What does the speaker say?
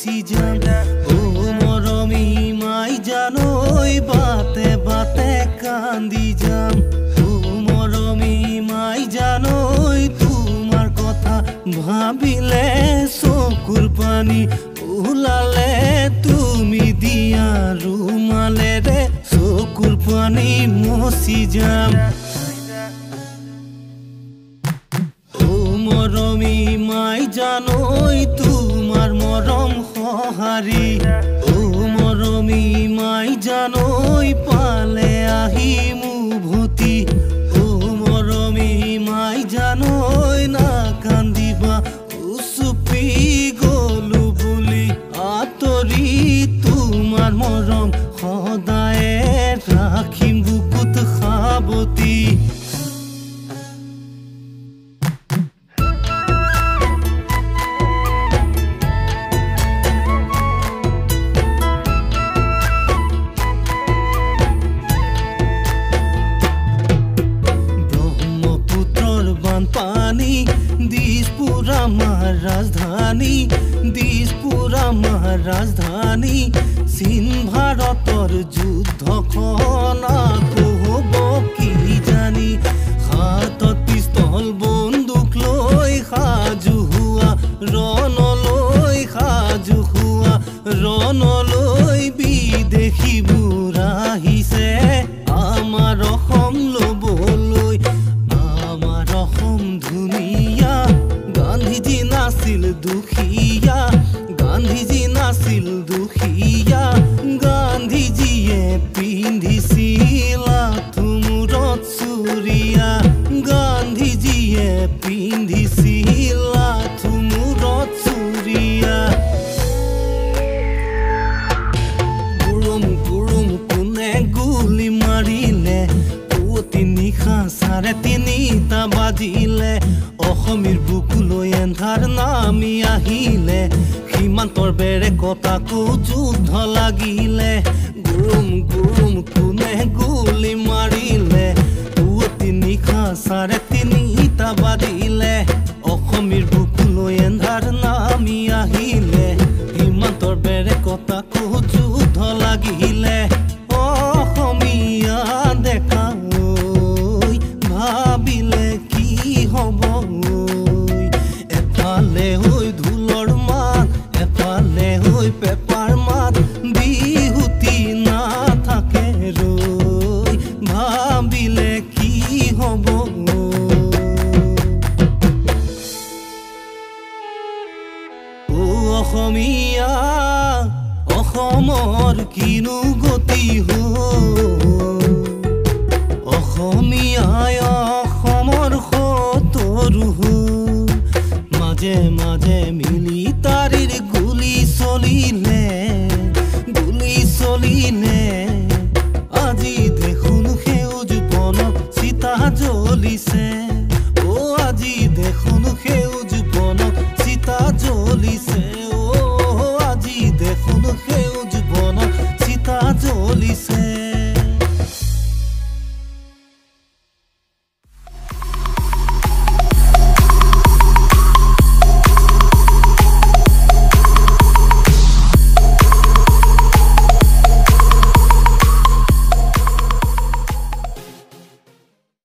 মচি যাম ও মৰমী মাই জানৈ বাতে বাতে কান্দি যাম ও মৰমী মাই জানৈ তোমাৰ কথা ভাবিলে চকুৰ পানী ওলালে তুমি দিয়া ৰুমালেৰে চকুৰ পানী মচি যাম ও মৰমী মাই জানৈ তোমাৰ মৰম সহাৰি ও মৰমী মাই জানৈ পালে আহি মুভতি ও মৰমী মাই জানৈ না কান্দিবা উচুপি গলো বুলি আতৰি তোমাৰ মৰম সদায়ে ৰাখিম বুকুত সাৱতি पानी दिसपुर আমাৰ ৰাজধানী চীন ভাৰতৰ যুদ্ধখন আকৌ হ'ব কি জানি হাতত পিস্তল বন্দুক লৈ সাজু হোৱা ৰণলৈ বিদেশীবোৰ আহিছে আমাৰ অসম ল'বলৈ আমাৰ অসম ধুনীয়া গান্ধীজী নাছিল দুখীয়া গান্ধীজীয়ে পিন্ধিছিল আঠুমূৰত চুৰিয়া গান্ধীজীয়ে পিন্ধিছিল আঠুমূৰত চুৰিয়া গুৰুম কোনে গুলি মাৰিলে পুৱতি নিশা 3:30 বাজিলে অসমীৰ বুকুলৈ এন্ধাৰ নামি আহিলে সীমান্তৰ বেৰে কটাকো যুদ্ধ লাগিলে গুৰুম কোনে গুলি মাৰিলে পুৱতি নিশা 3:30 বাজিলে অসমীৰ বুকুলৈ এন্ধাৰ নামি আহিলে সীমান্তৰ বেৰে কটাকো যুদ্ধ লাগিলে অসমীয়া দেখা ভাবিলে কি হ'ব এফালে হৈ ঢোলৰ মাত এফালে হৈ পেপাৰ মাত বিহুতি নাথাকে ৰৈ ভাবিলে কি হ'ব ও অসমীয়া অসমৰ কিনো গতি অসমীয়াই অসমৰ শত্ৰু মাজে মাজে মিলিটাৰীৰ